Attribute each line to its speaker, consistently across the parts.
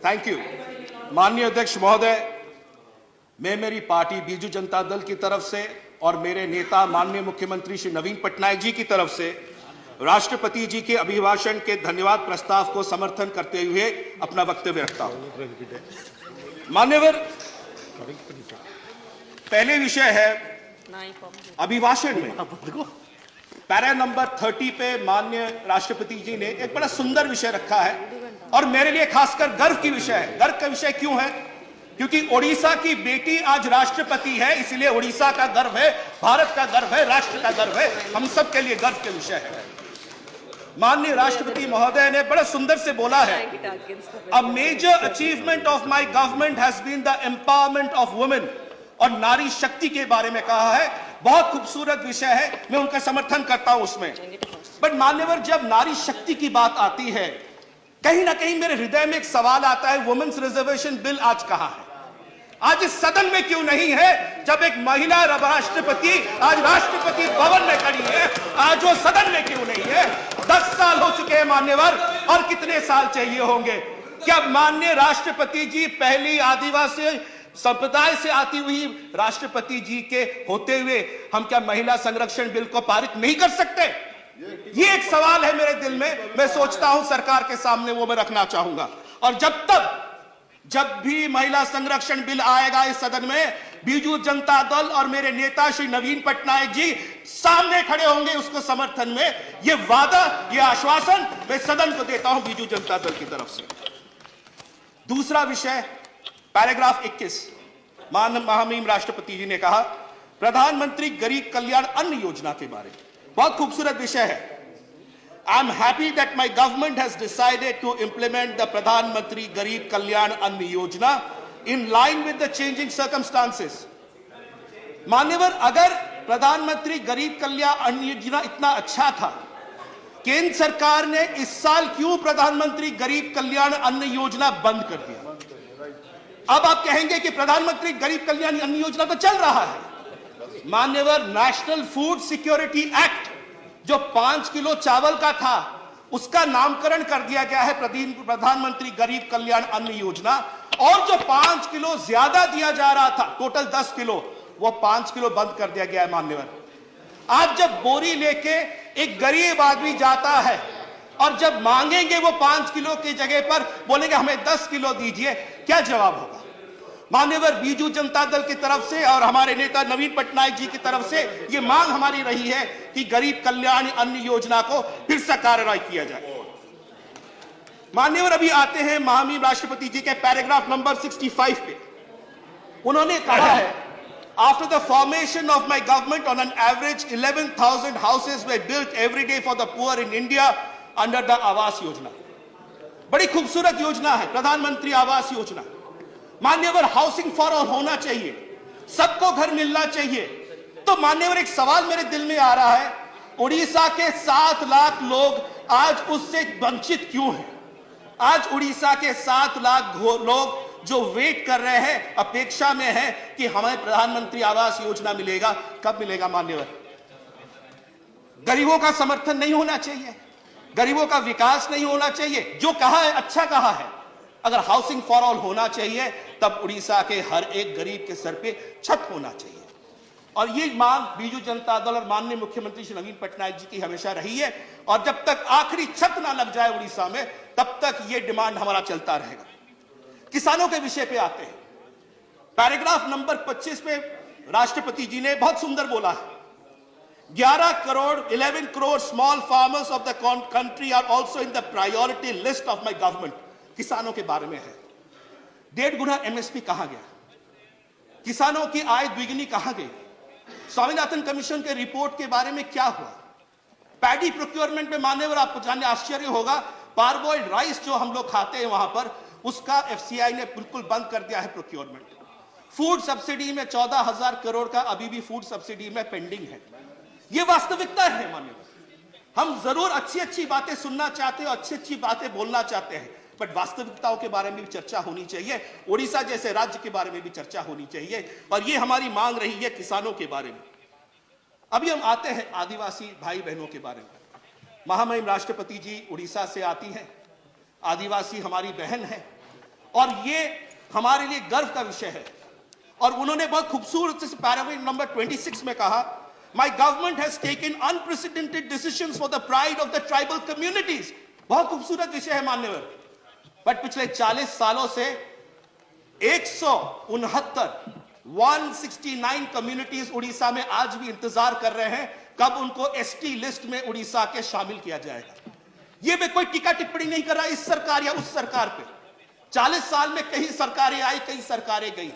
Speaker 1: Thank you. माननीय अध्यक्ष महोदय, मैं मेरी पार्टी बीजू जनता दल की तरफ से और मेरे नेता माननीय मुख्यमंत्री श्री नवीन पटनायक जी की तरफ से राष्ट्रपति जी के अभिभाषण के धन्यवाद प्रस्ताव को समर्थन करते हुए अपना वक्तव्य रखता हूं। मान्यवर, पहले विषय है अभिभाषण में पैरा नंबर 30 पे माननीय राष्ट्रपति जी ने एक बड़ा सुंदर विषय रखा है और मेरे लिए खासकर गर्व की विषय है। गर्व का विषय क्यों है? क्योंकि ओडिशा की बेटी आज राष्ट्रपति है, इसलिए ओडिशा का गर्व है, भारत का गर्व है, राष्ट्र का गर्व है, हम सब के लिए गर्व के विषय है। माननीय राष्ट्रपति महोदय ने बड़ा सुंदर से बोला है, a major achievement of my government has been the empowerment of women, और नारी शक्ति के बारे में कहा है। बहुत खूबसूरत विषय है, मैं उनका समर्थन करता हूं उसमें। बट मान्यवर, जब नारी शक्ति की बात आती है, कहीं ना कहीं मेरे हृदय में एक सवाल आता है, वुमेन्स रिजर्वेशन बिल आज कहां है? आज इस सदन में क्यों नहीं है? जब एक महिला राष्ट्रपति आज राष्ट्रपति भवन में खड़ी है, आज वो सदन में क्यों नहीं है? 10 साल हो चुके हैं मान्यवर, और कितने साल चाहिए होंगे? क्या माननीय राष्ट्रपति जी पहली आदिवासी संप्रदाय से आती हुई राष्ट्रपति जी के होते हुए हम क्या महिला संरक्षण बिल को पारित नहीं कर सकते? ये एक सवाल है मेरे दिल में, मैं सोचता हूं सरकार के सामने वो मैं रखना चाहूंगा। और जब भी महिला संरक्षण बिल आएगा इस सदन में, बीजू जनता दल और मेरे नेता श्री नवीन पटनायक जी सामने खड़े होंगे उसको समर्थन में। ये वादा, ये आश्वासन मैं सदन को देता हूं बीजू जनता दल की तरफ से। दूसरा विषय, पैराग्राफ 21, महामहिम राष्ट्रपति जी ने कहा प्रधानमंत्री गरीब कल्याण अन्न योजना के बारे में। बहुत खूबसूरत विषय है। I am happy that my government has decided to implement the Pradhan Mantri Garib Kalyan Anna Yojana in line with the changing circumstances. मान्यवर, अगर प्रधानमंत्री गरीब कल्याण अन्न योजना इतना अच्छा था, केंद्र सरकार ने इस साल क्यों प्रधानमंत्री गरीब कल्याण अन्न योजना बंद कर दिया? अब आप कहेंगे कि प्रधानमंत्री गरीब कल्याण अन्न योजना तो चल रहा है। मान्यवर, नेशनल फूड सिक्योरिटी एक्ट जो 5 किलो चावल का था, उसका नामकरण कर दिया गया है प्रधानमंत्री गरीब कल्याण अन्न योजना, और जो 5 किलो ज्यादा दिया जा रहा था, टोटल 10 किलो, वो 5 किलो बंद कर दिया गया है। मान्यवर, आज जब बोरी लेके एक गरीब आदमी जाता है और जब मांगेंगे वो 5 किलो की जगह पर बोलेंगे हमें 10 किलो दीजिए, क्या जवाब होगा? मान्यवर, बीजू जनता दल की तरफ से और हमारे नेता नवीन पटनायक जी की तरफ से ये मांग हमारी रही है कि गरीब कल्याण अन्न योजना को फिर से कार्रवाई किया जाए। मान्यवर, अभी आते हैं महामहिम राष्ट्रपति जी के पैराग्राफ नंबर 65 पे। उन्होंने कहा है, after the formation of my government on an average 11,000 houses way built every day for the poor in India under the Awas Yojana. बड़ी खूबसूरत योजना है प्रधानमंत्री आवास योजना। मान्यवर, हाउसिंग फॉर ऑल होना चाहिए, सबको घर मिलना चाहिए। तो मान्यवर, एक सवाल मेरे दिल में आ रहा है, उड़ीसा के 7 लाख लोग आज उससे वंचित क्यों हैं? आज उड़ीसा के 7 लाख लोग जो वेट कर रहे हैं, अपेक्षा में है कि हमें प्रधानमंत्री आवास योजना मिलेगा। कब मिलेगा? मान्यवर, गरीबों का समर्थन नहीं होना चाहिए, गरीबों का विकास नहीं होना चाहिए? जो कहा है अच्छा कहा है। अगर हाउसिंग फॉर ऑल होना चाहिए तब उड़ीसा के हर एक गरीब के सर पे छत होना चाहिए। और ये मांग बीजू जनता दल और माननीय मुख्यमंत्री श्री नवीन पटनायक जी की हमेशा रही है, और जब तक आखिरी छत ना लग जाए उड़ीसा में, तब तक ये डिमांड हमारा चलता रहेगा। किसानों के विषय पे आते हैं। पैराग्राफ नंबर 25 पे राष्ट्रपति जी ने बहुत सुंदर बोला है, 11 crore small farmers of the country are also in the priority list of my government. किसानों के बारे में है। 1.5 गुना एमएसपी कहां गया? किसानों की आय द्विगुनी कहां गई? स्वामीनाथन कमीशन के रिपोर्ट के बारे में क्या हुआ? पैडी प्रोक्योरमेंट में मान्यवर, आपको जानने आश्चर्य होगा, पारबॉइल्ड राइस जो हम लोग खाते हैं वहां पर, उसका एफसीआई ने बिल्कुल बंद कर दिया है प्रोक्योरमेंट। फूड सब्सिडी में 14,000 करोड़ का अभी भी फूड सब्सिडी में पेंडिंग है। यह वास्तविकता है मान्यवर। हम जरूर अच्छी अच्छी बातें सुनना चाहते हैं और अच्छी अच्छी बातें बोलना चाहते हैं, बट वास्तविकताओं के बारे में भी चर्चा होनी चाहिए। ओडिशा जैसे राज्य के बारे में भी चर्चा होनी चाहिए, और ये हमारी मांग रही है किसानों के बारे में। अभी हम आते हैं आदिवासी भाई बहनों के बारे में। महामहिम राष्ट्रपति जी उड़ीसा से आती हैं, आदिवासी हमारी बहन है, और ये हमारे लिए गर्व का विषय है। और उन्होंने बहुत खूबसूरत से पैराग्राफ नंबर 26 में कहा, my government has taken unprecedented decisions for the pride of the tribal communities. बहुत खूबसूरत विषय है मान्यवर, बट पिछले 40 सालों से 169 कम्युनिटीज उड़ीसा में आज भी इंतजार कर रहे हैं कब उनको एसटी लिस्ट में उड़ीसा के शामिल किया जाएगा। ये मैं कोई टीका टिप्पणी नहीं कर रहा इस सरकार या उस सरकार पे। 40 साल में कई सरकारें आई, कई सरकारें गई।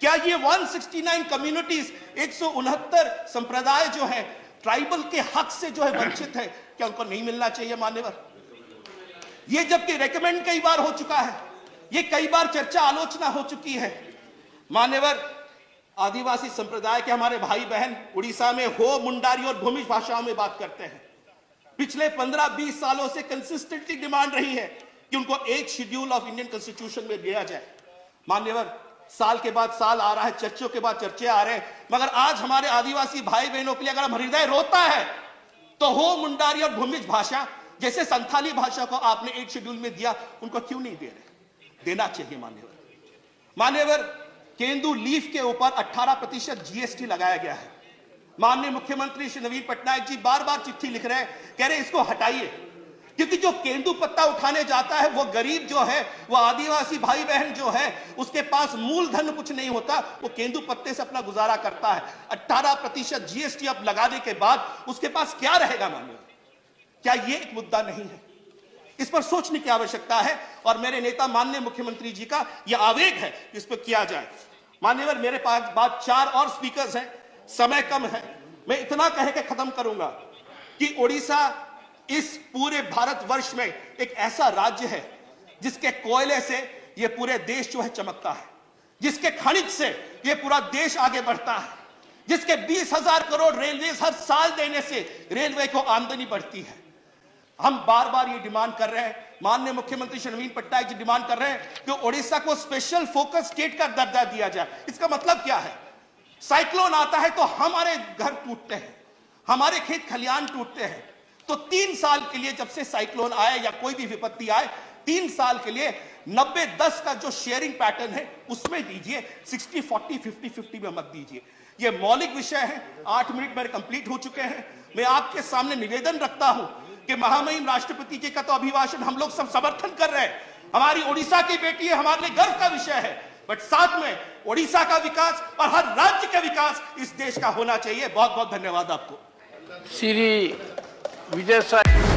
Speaker 1: क्या ये 169 कम्युनिटीज, 169 संप्रदाय जो है ट्राइबल के हक से जो है वंचित है, क्या उनको नहीं मिलना चाहिए मान्यवर? ये जबकि रेकमेंड कई बार हो चुका है, ये कई बार चर्चा आलोचना हो चुकी है मान्यवर। आदिवासी संप्रदाय के हमारे भाई बहन उड़ीसा में हो, मुंडारी और भूमिज भाषाओं में बात करते हैं। पिछले 15-20 सालों से कंसिस्टेंटली डिमांड रही है कि उनको एक शेड्यूल ऑफ इंडियन कॉन्स्टिट्यूशन में दिया जाए। मान्यवर, साल के बाद साल आ रहा है, चर्चों के बाद चर्चे आ रहे हैं, मगर आज हमारे आदिवासी भाई बहनों के लिए अगर हम हृदय रोता है तो हो, मुंडारी और भूमिज भाषा जैसे संथाली भाषा को आपने एक शेड्यूल में दिया, उनको क्यों नहीं दे रहे? देना चाहिए मान्यवर। मान्यवर, केंदू लीफ के ऊपर 18% जीएसटी लगाया गया है। माननीय मुख्यमंत्री श्री नवीन पटनायक जी बार बार चिट्ठी लिख रहे हैं, कह रहे हैं इसको हटाइए, क्योंकि जो केंदू पत्ता उठाने जाता है वो गरीब जो है, वो आदिवासी भाई बहन जो है, उसके पास मूलधन कुछ नहीं होता, वो केंदू पत्ते से अपना गुजारा करता है। 18% जीएसटी अब लगाने के बाद उसके पास क्या रहेगा मान्यवर? क्या ये एक मुद्दा नहीं है? इस पर सोचने की आवश्यकता है और मेरे नेता माननीय मुख्यमंत्री जी का यह आवेग है, इस पर किया जाए। मान्यवर, मेरे पास बात 4 और स्पीकर्स हैं, समय कम है, मैं इतना कह के खत्म करूंगा कि ओडिशा इस पूरे भारतवर्ष में एक ऐसा राज्य है जिसके कोयले से यह पूरे देश जो है चमकता है, जिसके खनिज से यह पूरा देश आगे बढ़ता है, जिसके 20,000 करोड़ रेलवे हर साल देने से रेलवे को आमदनी बढ़ती है। हम बार बार ये डिमांड कर रहे हैं, माननीय मुख्यमंत्री श्री नवीन पटनायक जी डिमांड कर रहे हैं कि ओडिशा को स्पेशल फोकस स्टेट का दर्जा दिया जाए। इसका मतलब क्या है? साइक्लोन आता है तो हमारे घर टूटते हैं, हमारे खेत खलियान टूटते हैं, तो 3 साल के लिए, जब से साइक्लोन आए या कोई भी विपत्ति आए, 3 साल के लिए 90-10 का जो शेयरिंग पैटर्न है उसमें दीजिए, 60-40, 50-50 में मत दीजिए। ये मौलिक विषय है। 8 मिनट मेरे कंप्लीट हो चुके हैं। मैं आपके सामने निवेदन रखता हूं कि महामहिम राष्ट्रपति जी का तो अभिभाषण हम लोग सब समर्थन कर रहे हैं, हमारी ओडिशा की बेटी है, हमारे लिए गर्व का विषय है, बट साथ में ओडिशा का विकास और हर राज्य का विकास इस देश का होना चाहिए। बहुत बहुत धन्यवाद आपको।
Speaker 2: श्री विजय साहब।